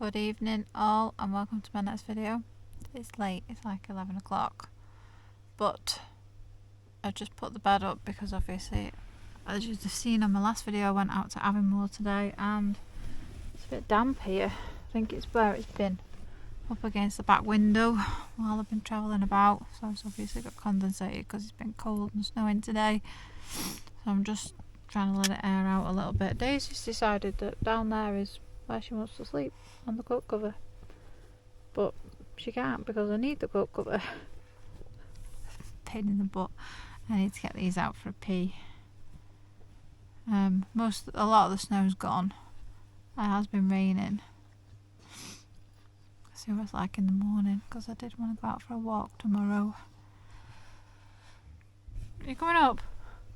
Good evening all and welcome to my next video. It's late, it's like 11 o'clock, but I just put the bed up because obviously, as you've seen on my last video, I went out to Avonmore today and it's a bit damp here. I think it's where it's been up against the back window while I've been travelling about, so it's obviously got condensated because it's been cold and snowing today. So I'm just trying to let it air out a little bit. Daisy's decided that down there is where she wants to sleep, on the coat cover, but she can't because I need the coat cover. Pain in the butt. I need to get these out for a pee. A lot of the snow's gone. It has been raining. Let's see what it's like in the morning because I did want to go out for a walk tomorrow. Are you coming up?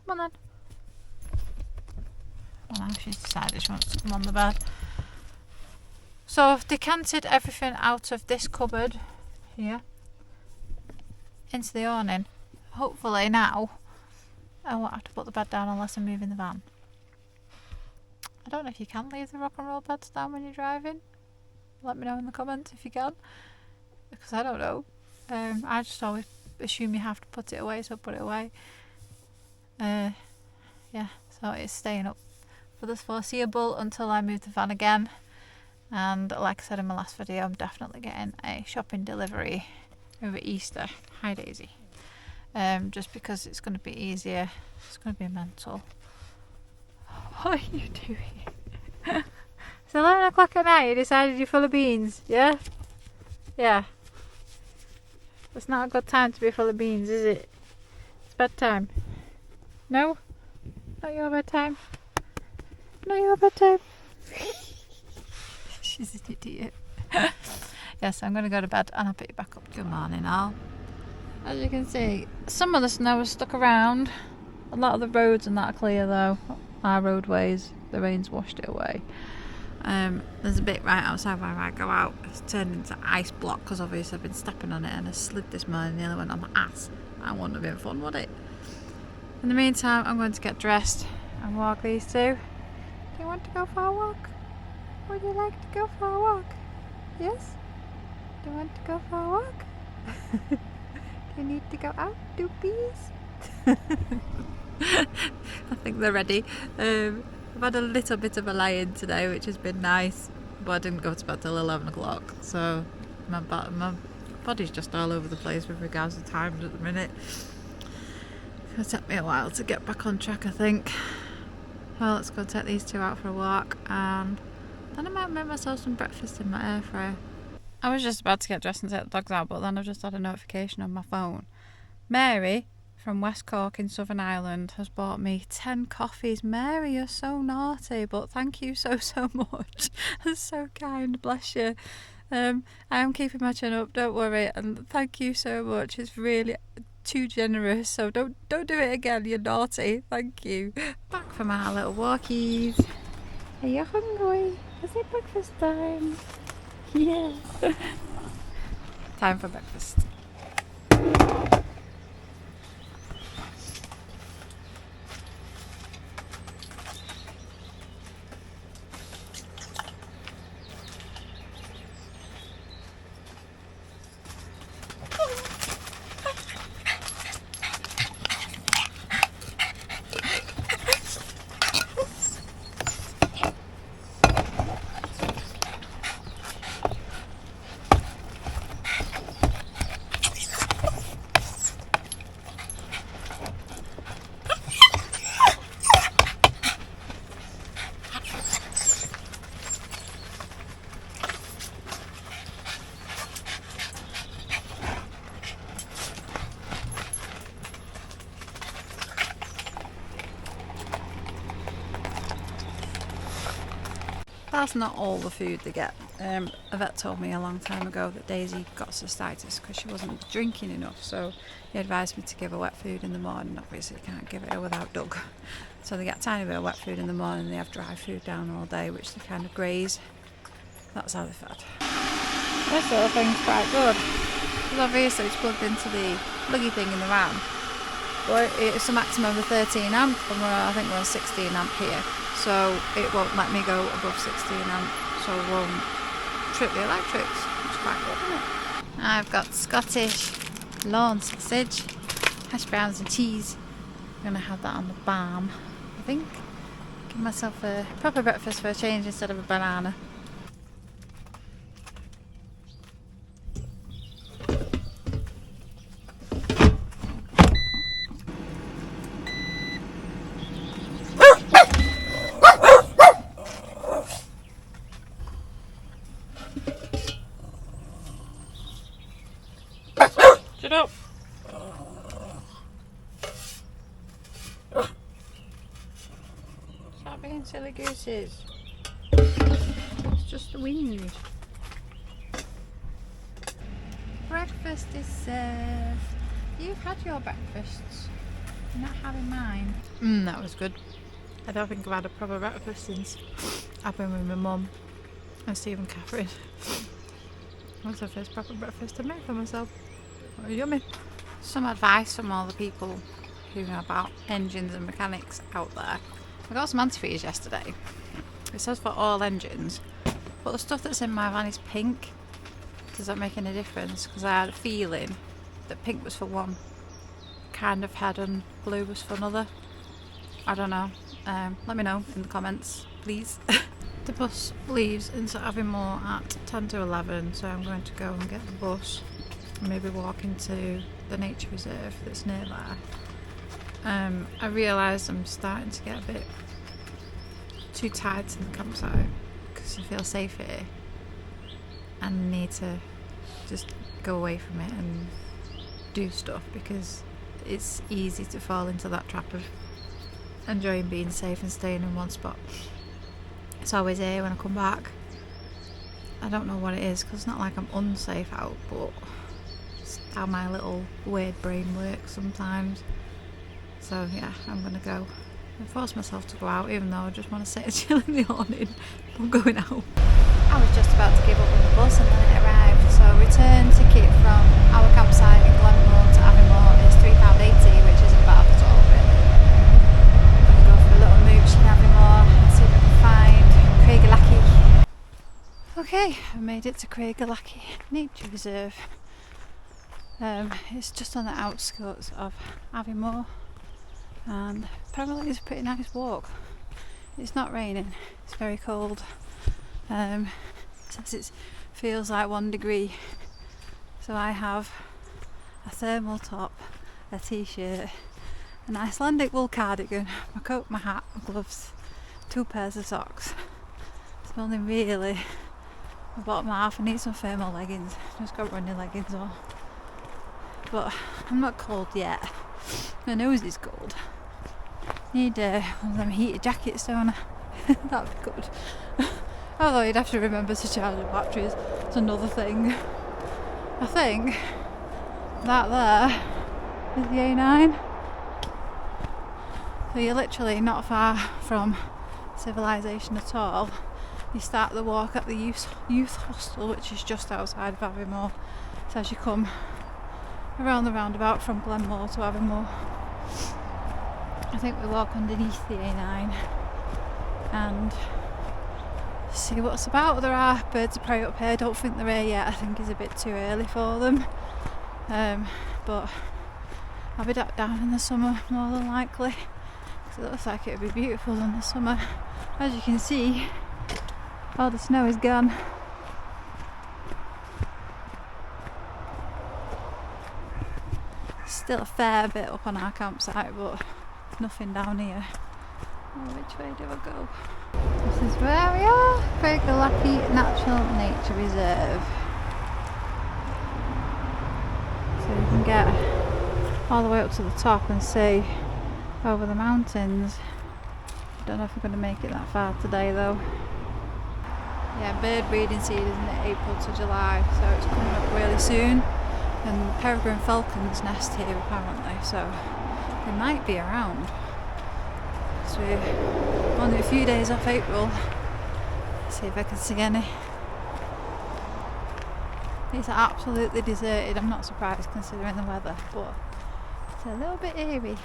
Come on then. Well, now she's decided she wants to come on the bed. So I've decanted everything out of this cupboard here into the awning. Hopefully now I won't have to put the bed down unless I'm moving the van. I don't know if you can leave the rock and roll beds down when you're driving. Let me know in the comments if you can, because I don't know. I just always assume you have to put it away, so put it away. Yeah, so it's staying up for the foreseeable until I move the van again. And like I said in my last video, I'm definitely getting a shopping delivery over Easter. Hi Daisy. Just because it's going to be easier. It's going to be mental. What are you doing? It's 11 o'clock at night. You decided you're full of beans, yeah? Yeah. It's not a good time to be full of beans, is it? It's bedtime. No? Not your bedtime? Not your bedtime? She's an idiot. Yes, I'm going to go to bed and I'll pick you back up. Good morning all. As you can see, some of the snow is stuck around. A lot of the roads and that are clear though. Our roadways, the rain's washed it away. There's a bit right outside where I go out. It's turned into ice block because obviously I've been stepping on it and I slid this morning, nearly went on my ass. That wouldn't have been fun, would it? In the meantime, I'm going to get dressed and walk these two. Do you want to go for a walk? Would you like to go for a walk? Yes? Do you want to go for a walk? Do you need to go out, doopies? I think they're ready. I've had a little bit of a lie-in today, which has been nice, but I didn't go to bed till 11 o'clock, so my body's just all over the place with regards to times at the minute. It's going to take me a while to get back on track, I think. Well, let's go take these two out for a walk and then I might make myself some breakfast in my air fryer. I was just about to get dressed and take the dogs out, but then I've just had a notification on my phone. Mary from West Cork in Southern Ireland has bought me 10 coffees. Mary, you're so naughty, but thank you so much. That's so kind, bless you. I am keeping my chin up, don't worry, and thank you so much. It's really too generous, so don't do it again, you're naughty. Thank you. Back from our little walkies. Are you hungry? Is it breakfast time? Yes. Time for breakfast. That's not all the food they get. A vet told me a long time ago that Daisy got cystitis because she wasn't drinking enough, so he advised me to give her wet food in the morning. Obviously you can't give it her without Doug, so they get a tiny bit of wet food in the morning. They have dry food down all day, which they kind of graze. That's how they're fed. This little thing's quite good because obviously it's plugged into the pluggy thing in the van, but it's a maximum of 13 amp and I think we're on 16 amp here. So it won't let me go above 16 amp, so I won't trip the electrics, which is quite good, isn't it? I've got Scottish lawn sausage, hash browns and cheese. I'm going to have that on the balm, I think. Give myself a proper breakfast for a change instead of a banana. Shut up! Stop being silly gooses. It's just the wind. Breakfast is served. You've had your breakfasts. You're not having mine. That was good. I don't think I've had a proper breakfast since I've been with my mum and Steve and Catherine. That was the first proper breakfast I made for myself. Oh, yummy. Some advice from all the people who know about engines and mechanics out there. I got some antifreeze yesterday. It says for all engines, but the stuff that's in my van is pink. Does that make any difference? Because I had a feeling that pink was for one kind of head and blue was for another. I don't know. Let me know in the comments, please. The bus leaves into Aviemore at 10 to 11, so I'm going to go and get the bus and maybe walk into the nature reserve that's near there. I realised I'm starting to get a bit too tired to the campsite because I feel safe here and need to just go away from it and do stuff, because it's easy to fall into that trap of enjoying being safe and staying in one spot. It's always here when I come back. I don't know what it is, because it's not like I'm unsafe out, but it's how my little weird brain works sometimes. So yeah, I'm gonna go and force myself to go out, even though I just want to sit and chill in the awning. I'm going out. I was just about to give up on the bus and then it arrived. So return ticket from our campsite in Glenmore to Aviemore is £3.80, which isn't bad at all really. I'm gonna go for a little mooch in Aviemore and see if I can find Craigellachie. Okay, I made it to Craigellachie Nature Reserve. It's just on the outskirts of Aviemore, and apparently it's a pretty nice walk. It's not raining, it's very cold. It says it feels like 1 degree, so I have a thermal top, a t-shirt, an Icelandic wool cardigan, my coat, my hat, my gloves, 2 pairs of socks. It's only really the bottom half. I need some thermal leggings, just got running leggings on, but I'm not cold yet. My nose is cold. Need one of them heated jackets, don't I? That'd be good. Although you'd have to remember to charge the batteries. It's another thing. I think that there is the A9. So you're literally not far from civilization at all. You start the walk at the youth hostel, which is just outside of Aviemore. So as you come around the roundabout from Glenmore to Aviemore, I think we walk underneath the A9 and see what's about. There are birds of prey up here. I don't think they're here yet. I think it's a bit too early for them. But I'll be down in the summer more than likely, because it looks like it would be beautiful in the summer. As you can see, all the snow is gone. Still a fair bit up on our campsite, but nothing down here. Oh, which way do I go? This is where we are, Craigellachie Nature Reserve. So you can get all the way up to the top and see over the mountains. I don't know if we're going to make it that far today though. Yeah, bird breeding season is April to July, so it's coming up really soon. And peregrine falcons nest here apparently, so they might be around. So we're only a few days off April. See if I can see any. It's absolutely deserted. I'm not surprised considering the weather, but it's a little bit eerie.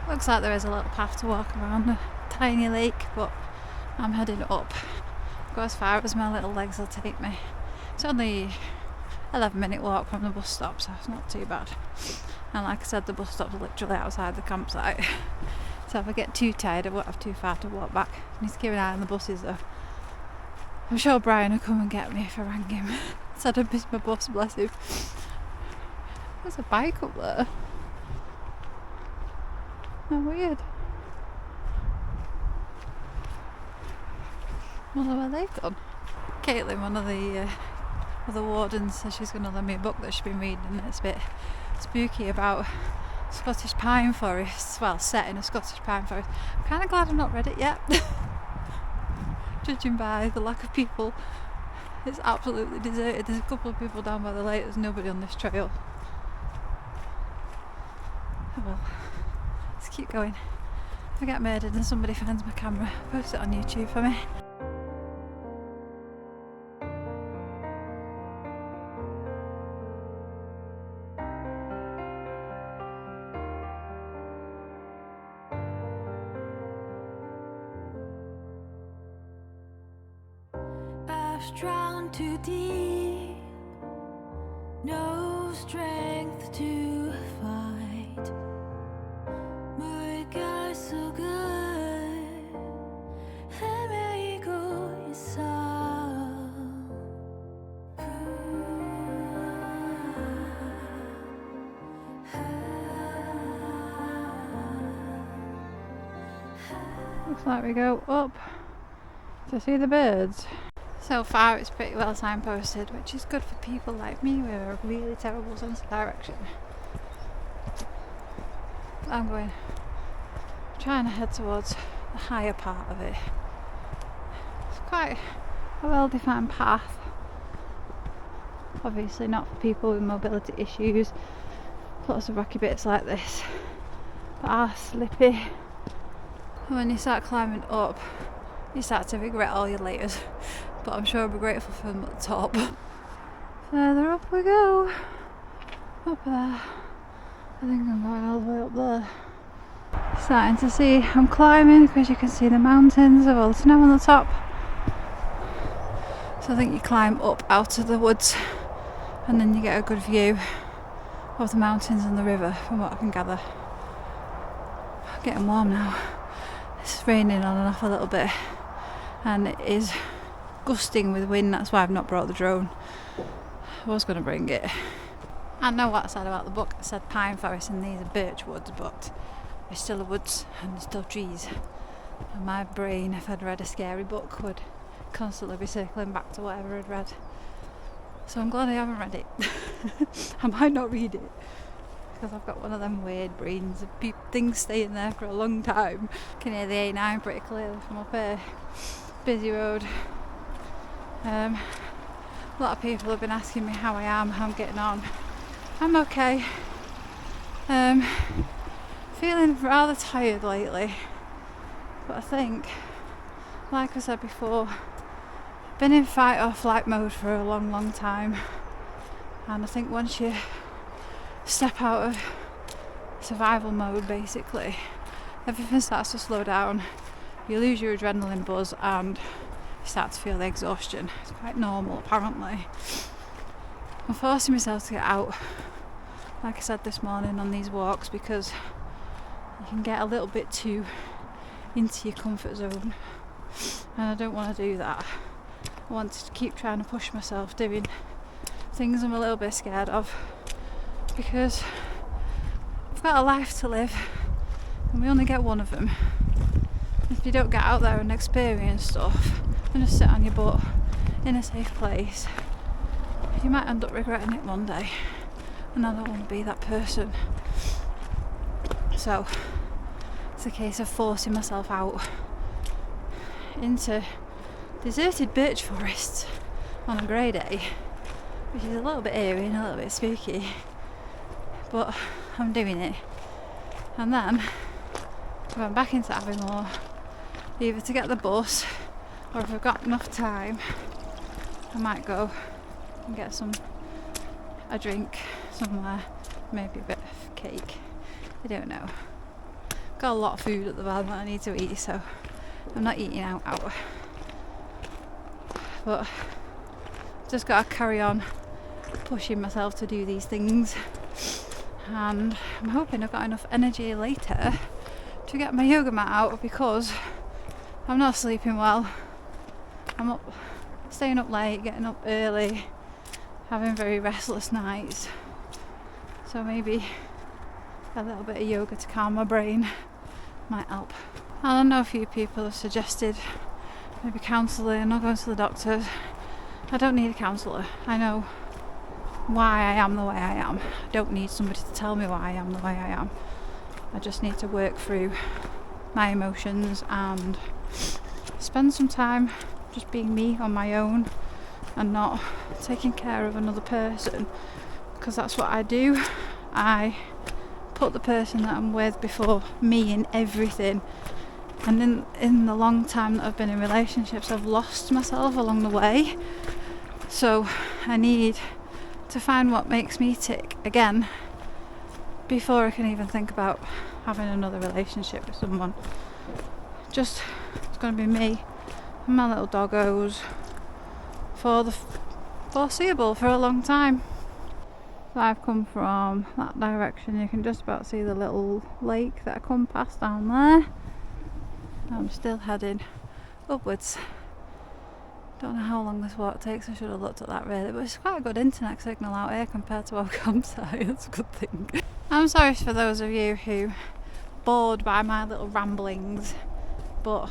Looks like there is a little path to walk around a tiny lake, but I'm heading up Go as far as my little legs will take me. It's only 11-minute walk from the bus stop, so it's not too bad. And like I said, the bus stop's literally outside the campsite. So if I get too tired, I won't have too far to walk back. I need to keep an eye on the buses though. I'm sure Brian will come and get me if I rang him. Said I'd miss my bus, bless him. There's a bike up there. How weird. Wonder where they've gone. Caitlin, one of the wardens, says she's going to lend me a book that she's been reading, and it's a bit spooky about Scottish pine forests. Well, set in a Scottish pine forest. I'm kind of glad I've not read it yet. Judging by the lack of people, it's absolutely deserted. There's a couple of people down by the lake. There's nobody on this trail. Oh well, let's keep going. If I get murdered and somebody finds my camera, post it on YouTube for me. Drowned too deep, no strength to fight. My God, so good. Let me go yourself. Looks like we go up to see the birds. So far it's pretty well signposted, which is good for people like me with a really terrible sense of direction. I'm trying to head towards the higher part of it. It's quite a well-defined path. Obviously not for people with mobility issues. Lots of rocky bits like this that are slippy. And when you start climbing up, you start to regret all your layers. But I'm sure I'll be grateful for them at the top. Further up we go. Up there. I think I'm going all the way up there. Starting to see I'm climbing because you can see the mountains of all the snow on the top. So I think you climb up out of the woods and then you get a good view of the mountains and the river from what I can gather. I'm getting warm now. It's raining on and off a little bit and it is gusting with wind. That's why I've not brought the drone. I was going to bring it. I know what I said about the book. I said pine forest and these are birch woods, but there's still woods and there's still trees. And my brain, if I'd read a scary book, would constantly be circling back to whatever I'd read. So I'm glad I haven't read it. I might not read it because I've got one of them weird brains of things staying there for a long time. I can hear the A9 pretty clearly from up here. Busy road. A lot of people have been asking me how I am, how I'm getting on. I'm okay. Feeling rather tired lately, but I think, like I said before, I've been in fight or flight mode for a long time, and I think once you step out of survival mode, basically everything starts to slow down. You lose your adrenaline buzz and you start to feel the exhaustion. It's quite normal apparently. I'm forcing myself to get out, like I said this morning, on these walks because you can get a little bit too into your comfort zone and I don't want to do that. I want to keep trying to push myself doing things I'm a little bit scared of because I've got a life to live and we only get one of them. If you don't get out there and experience stuff and just sit on your butt in a safe place, you might end up regretting it one day, and I don't want to be that person. So it's a case of forcing myself out into deserted birch forests on a grey day, which is a little bit eerie and a little bit spooky, but I'm doing it. And then if I'm back into Aviemore, either to get the bus or if I've got enough time, I might go and get a drink somewhere, maybe a bit of cake, I don't know. Got a lot of food at the van that I need to eat, so I'm not eating out. but just gotta carry on pushing myself to do these things, and I'm hoping I've got enough energy later to get my yoga mat out, because I'm not sleeping well. I'm up, staying up late, getting up early, having very restless nights, so maybe a little bit of yoga to calm my brain might help. And I know a few people have suggested maybe counselling, not going to the doctors. I don't need a counsellor. I know why I am the way I am. I don't need somebody to tell me why I am the way I am. I just need to work through my emotions and spend some time just being me on my own and not taking care of another person, because that's what I do. I put the person that I'm with before me in everything, and in the long time that I've been in relationships, I've lost myself along the way. So I need to find what makes me tick again before I can even think about having another relationship with someone. Just, it's going to be me and my little doggos for the foreseeable, for a long time. So I've come from that direction. You can just about see the little lake that I come past down there. I'm still heading upwards. Don't know how long this walk takes. I should have looked at that really, but it's quite a good internet signal out here compared to our campsite. That's a good thing. I'm sorry for those of you who are bored by my little ramblings, but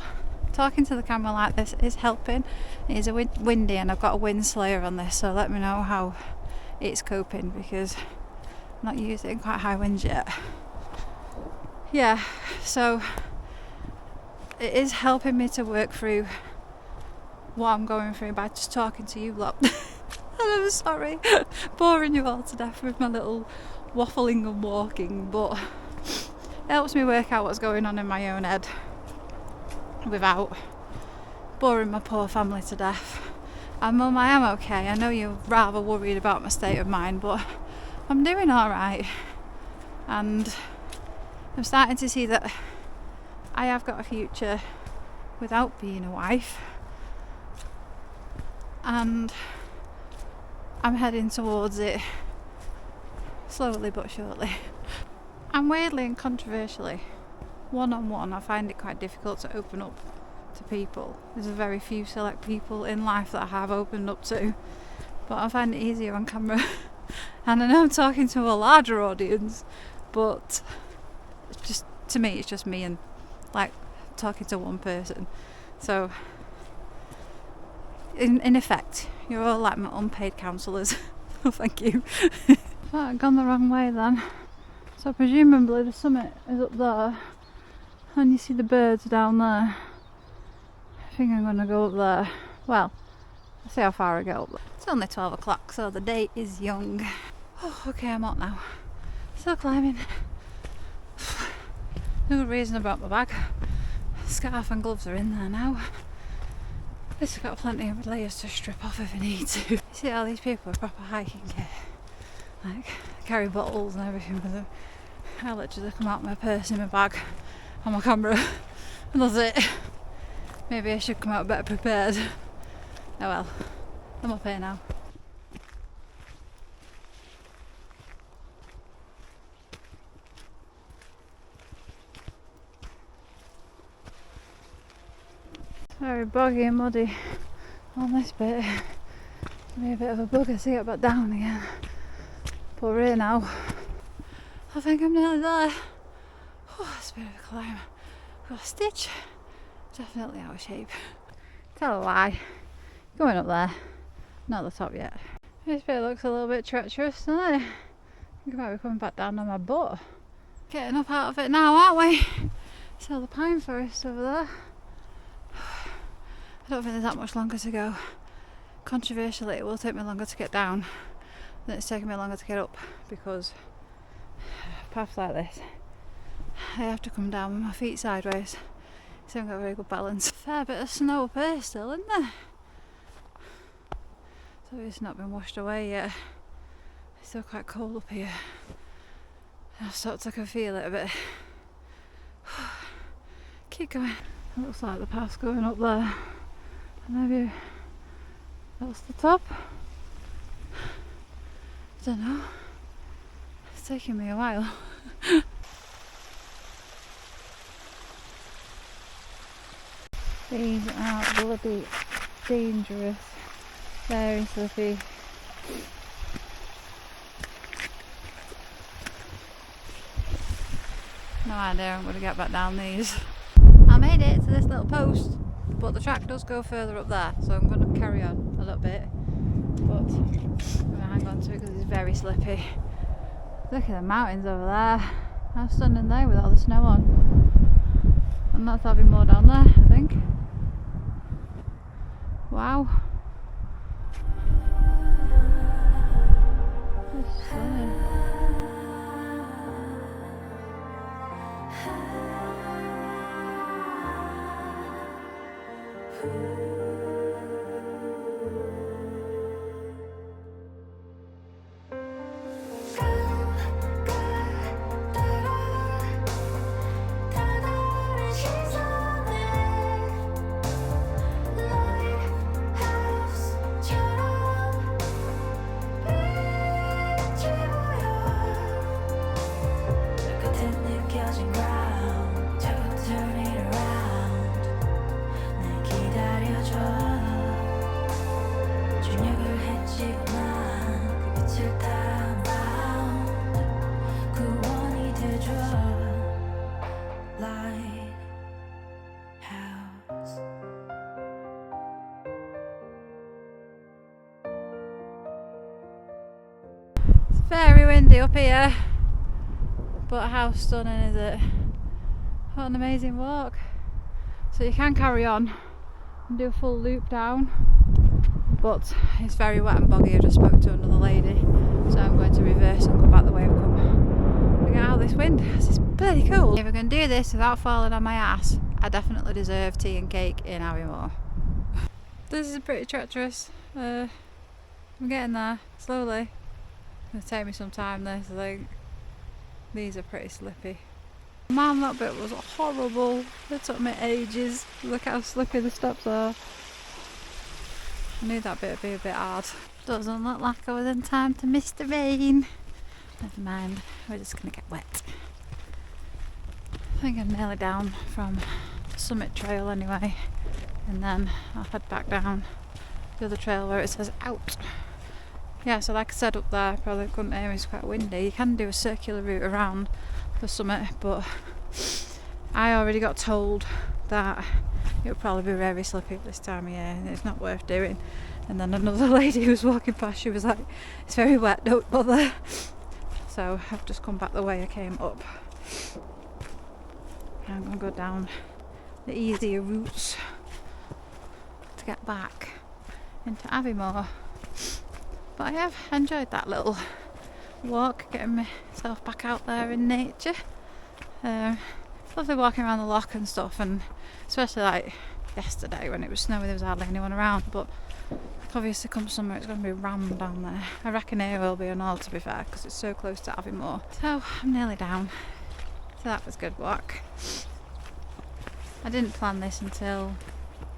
talking to the camera like this is helping. It is windy and I've got a wind slayer on this, so let me know how it's coping, because I'm not using quite high winds yet. Yeah, so it is helping me to work through what I'm going through by just talking to you lot. And I'm sorry, boring you all to death with my little waffling and walking, but it helps me work out what's going on in my own head without boring my poor family to death. And Mum, I am okay. I know you're rather worried about my state of mind, but I'm doing alright. And I'm starting to see that I have got a future without being a wife. And I'm heading towards it slowly but surely. And weirdly and controversially, one-on-one I find it quite difficult to open up to people. There's a very few select people in life that I have opened up to, but I find it easier on camera. And I know I'm talking to a larger audience, but it's just, to me it's just me and like talking to one person. So in effect, you're all like my unpaid counsellors. Oh, thank you. I've gone the wrong way then. So presumably the summit is up there, and you see the birds down there. I think I'm going to go up there. Well, I'll see how far I get up there. It's only 12 o'clock, so the day is young. Oh, okay, I'm up now. Still climbing. No good reason I brought my bag. Scarf and gloves are in there now. At least I've got plenty of layers to strip off if I need to. You see all these people are proper hiking here. Like, carry bottles and everything with them. I literally come out with my purse in my bag and my camera, and that's it. Maybe I should come out better prepared. Oh well, I'm up here now. Very boggy and muddy on this bit. Maybe a bit of a bugger to get back down again. But we're here now. I think I'm nearly there. Oh, it's a bit of a climb. Got a stitch. Definitely out of shape. Tell a lie. Going up there. Not the top yet. This bit looks a little bit treacherous, doesn't it? I think I might be coming back down on my butt. Getting up out of it now, aren't we? See all the pine forest over there. I don't think there's that much longer to go. Controversially, it will take me longer to get down than it's taking me longer to get up, because paths like this, I have to come down with my feet sideways, so I haven't got very good balance. Fair bit of snow up here still, isn't there? So it's not been washed away yet. It's still quite cold up here. I've stopped, I can feel it a bit. Keep going. It looks like the path's going up there. Maybe That's the top. I don't know. It's taking me a while. These are bloody dangerous. Very slippy. No idea I'm going to get back down these. I made it to this little post, but the track does go further up there, so I'm going to carry on a little bit. But I'm going to hang on to it because it's very slippy. Look at the mountains over there. I'm standing there with all the snow on. And that's having more down there, I think. Wow. That's stunning. Very windy up here, but how stunning is it? What an amazing walk. So you can carry on and do a full loop down, but it's very wet and boggy. I just spoke to another lady, so I'm going to reverse and go back the way I've come to get out of this wind. This is bloody cool. If I can do this without falling on my ass, I definitely deserve tea and cake in Aviemore. This is pretty treacherous. I'm getting there slowly. It's going to take me some time this, I think. These are pretty slippy. Man, that bit was horrible. It took me ages. Look how slippy the steps are. I knew that bit would be a bit hard. Doesn't look like I was in time to miss the rain. Never mind, we're just going to get wet. I think I'm nearly down from the summit trail anyway. And then I'll head back down the other trail where it says out. Yeah, so like I said up there, probably couldn't hear me, it's quite windy. You can do a circular route around the summit, but I already got told that it would probably be very slippy at this time of year and it's not worth doing. And then another lady who was walking past, she was like, it's very wet, don't bother. So I've just come back the way I came up. I'm going to go down the easier routes to get back into Aviemore. But I have enjoyed that little walk, getting myself back out there in nature. It's lovely walking around the loch and stuff, and especially like yesterday when it was snowy, there was hardly anyone around, but obviously come summer it's going to be rammed down there. I reckon here will be and all, to be fair, because it's so close to Aviemore. So I'm nearly down, so that was a good walk. I didn't plan this until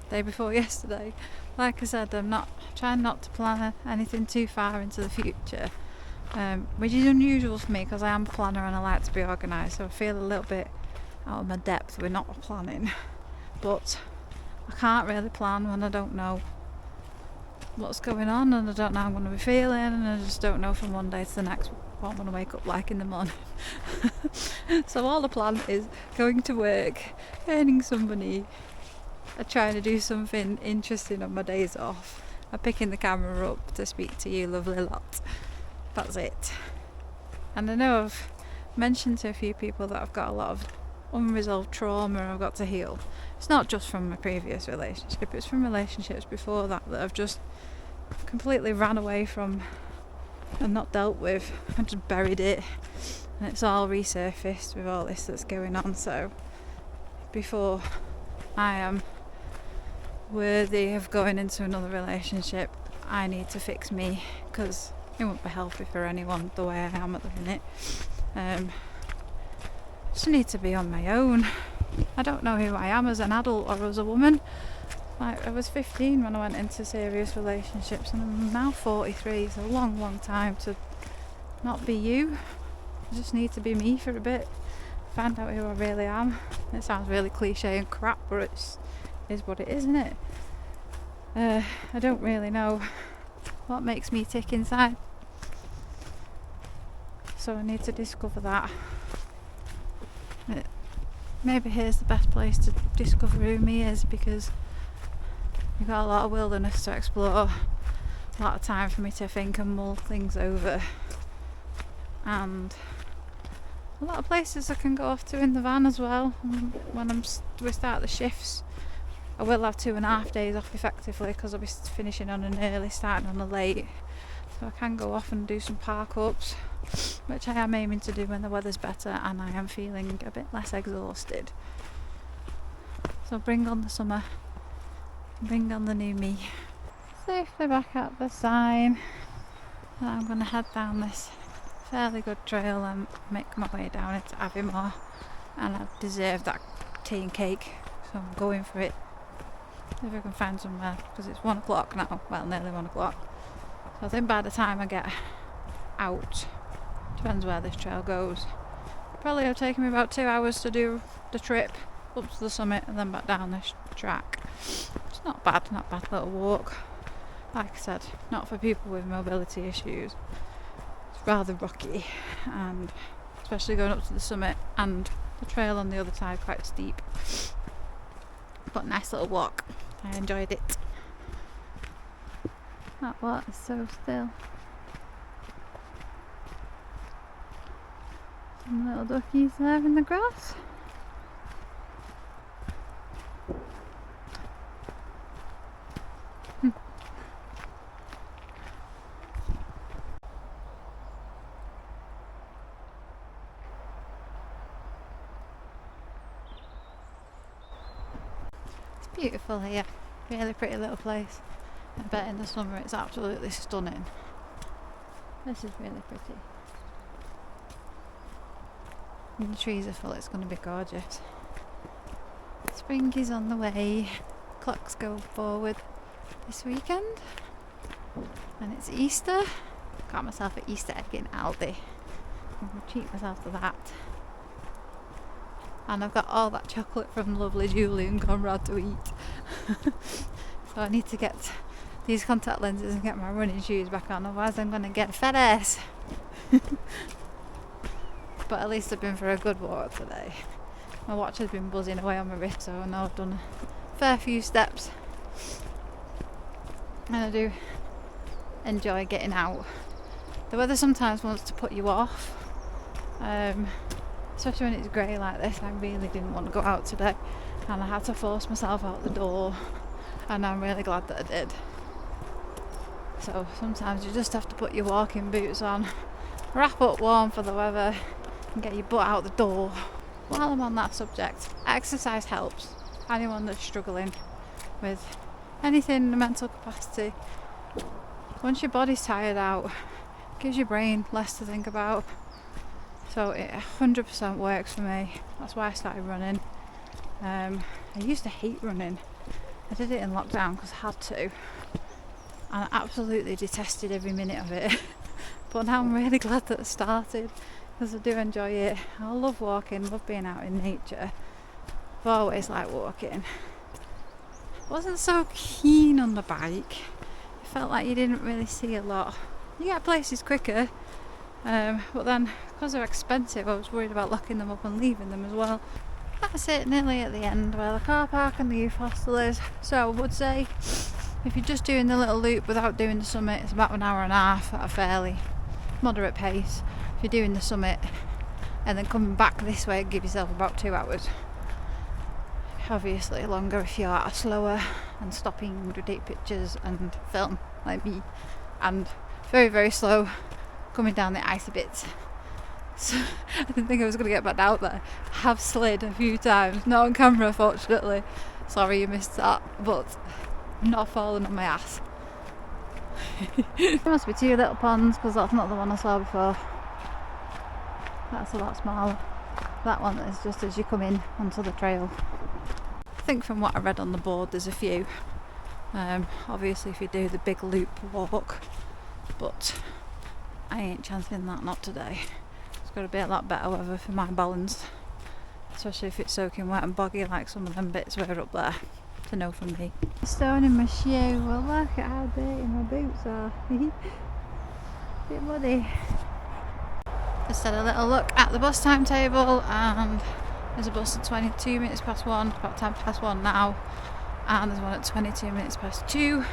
the day before yesterday. Like I said, I'm trying not to plan anything too far into the future, which is unusual for me because I am a planner and I like to be organised, so I feel a little bit out of my depth with not planning. But I can't really plan when I don't know what's going on and I don't know how I'm going to be feeling, and I just don't know from one day to the next what I'm going to wake up like in the morning. So all the plan is going to work, earning some money, trying to do something interesting on my days off. I'm picking the camera up to speak to you lovely lot. That's it. And I know I've mentioned to a few people that I've got a lot of unresolved trauma I've got to heal. It's not just from my previous relationship, it's from relationships before that I've just completely ran away from and not dealt with. I just buried it and it's all resurfaced with all this that's going on. So before I am worthy of going into another relationship, I need to fix me, because it won't be healthy for anyone the way I am at the minute. Just need to be on my own. I don't know who I am as an adult or as a woman, Like, I was 15 when I went into serious relationships, and I'm now 43. It's a long, long time to not be you. I just need to be me for a bit, find out who I really am. It sounds really cliche and crap, but it is what it is, isn't it? I don't really know what makes me tick inside, so I need to discover that. Maybe here's the best place to discover who me is, because you've got a lot of wilderness to explore, a lot of time for me to think and mull things over, and a lot of places I can go off to in the van as well. When we start the shifts, I will have 2.5 days off effectively, because I'll be finishing on an early, starting on a late, so I can go off and do some park ups, which I am aiming to do when the weather's better and I am feeling a bit less exhausted. So bring on the summer, bring on the new me. Safely back at the sign, and I'm going to head down this fairly good trail and make my way down into Aviemore, and I deserve that tea and cake, so I'm going for it. If I can find somewhere, because it's 1 o'clock now, well, nearly 1 o'clock, so I think by the time I get out, depends where this trail goes, probably it'll take me about 2 hours to do the trip up to the summit and then back down this track. It's not bad little walk. Like I said, not for people with mobility issues. It's rather rocky, and especially going up to the summit, and the trail on the other side quite steep, but nice little walk. I enjoyed it. That water's so still. Some little duckies there in the grass. It's beautiful here. Really pretty little place. I bet in the summer it's absolutely stunning. This is really pretty. When the trees are full, it's going to be gorgeous. Spring is on the way. Clocks go forward this weekend, and it's Easter. Got myself an Easter egg in Aldi. I'm going to treat myself to that. And I've got all that chocolate from lovely Julie and Conrad to eat. So I need to get these contact lenses and get my running shoes back on, otherwise I'm going to get a fat ass. But at least I've been for a good walk today. My watch has been buzzing away on my wrist, so I know I've done a fair few steps. And I do enjoy getting out. The weather sometimes wants to put you off, especially when it's grey like this. I really didn't want to go out today, and I had to force myself out the door, and I'm really glad that I did. So sometimes you just have to put your walking boots on, wrap up warm for the weather, and get your butt out the door. While I'm on that subject, exercise helps. Anyone that's struggling with anything in the mental capacity, once your body's tired out, it gives your brain less to think about. So it 100% works for me. That's why I started running. I used to hate running. I did it in lockdown because I had to, and I absolutely detested every minute of it. But now I'm really glad that I started, because I do enjoy it. I love walking, love being out in nature. I've always liked walking. Wasn't so keen on the bike. It felt like you didn't really see a lot. You get places quicker, but then because they're expensive, I was worried about locking them up and leaving them as well. That's it, nearly at the end where the car park and the youth hostel is. So I would say, if you're just doing the little loop without doing the summit, it's about 1.5 hours at a fairly moderate pace. If you're doing the summit and then coming back this way, give yourself about 2 hours. Obviously longer if you are slower and stopping to take pictures and film like me, and very, very slow coming down the icy bits. So I didn't think I was going to get back out there. I have slid a few times, not on camera fortunately. Sorry you missed that, but I'm not falling on my ass. There must be 2 little ponds, because that's not the one I saw before. That's a lot smaller. That one is just as you come in onto the trail. think from what I read on the board there's a few. Obviously if you do the big loop walk, but I ain't chancing that, not today. It's got to be a lot better weather for my balance, especially if it's soaking wet and boggy like some of them bits were up there, to know from me. Stone in my shoe, well look at how dirty my boots are. Bit muddy. Just had a little look at the bus timetable, and there's a bus at 22 minutes past 1, about 10 past 1 now, and there's one at 22 minutes past 2,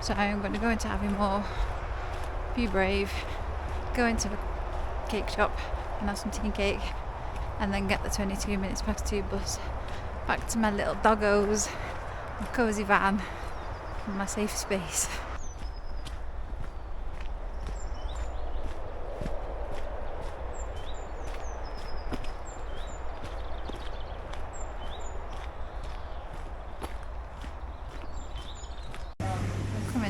so I'm going to go into Aviemore, be brave, go into the cake shop and have some tea and cake, and then get the 22 minutes past 2 bus back to my little doggos, my cosy van, and my safe space.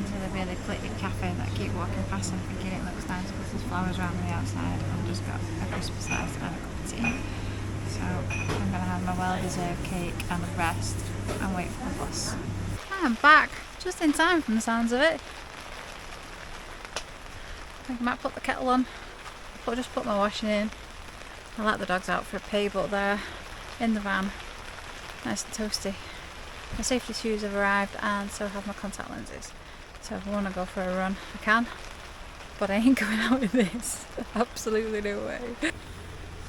To the really pretty cafe that I keep walking past and thinking it looks nice because there's flowers around the outside. I've just got a Christmas light and a cup of tea, so I'm going to have my well-deserved cake and a rest and wait for the bus. I'm back just in time from the sounds of it. I think I might put the kettle on. I'll just put my washing in. I let the dogs out for a pee, but they're in the van, nice and toasty. My safety shoes have arrived, and so have my contact lenses. So if I want to go for a run, I can, but I ain't going out in this. Absolutely no way.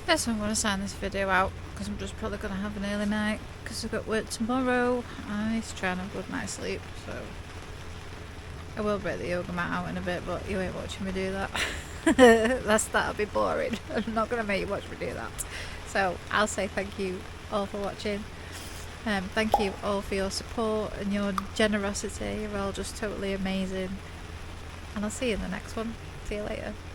Guess I'm going to sign this video out because I'm just probably going to have an early night because I've got work tomorrow. I need to try and have a good night's sleep, so I will break the yoga mat out in a bit, but you ain't watching me do that. That'll be boring. I'm not going to make you watch me do that. So I'll say thank you all for watching. Thank you all for your support and your generosity. You're all just totally amazing. And I'll see you in the next one. See you later.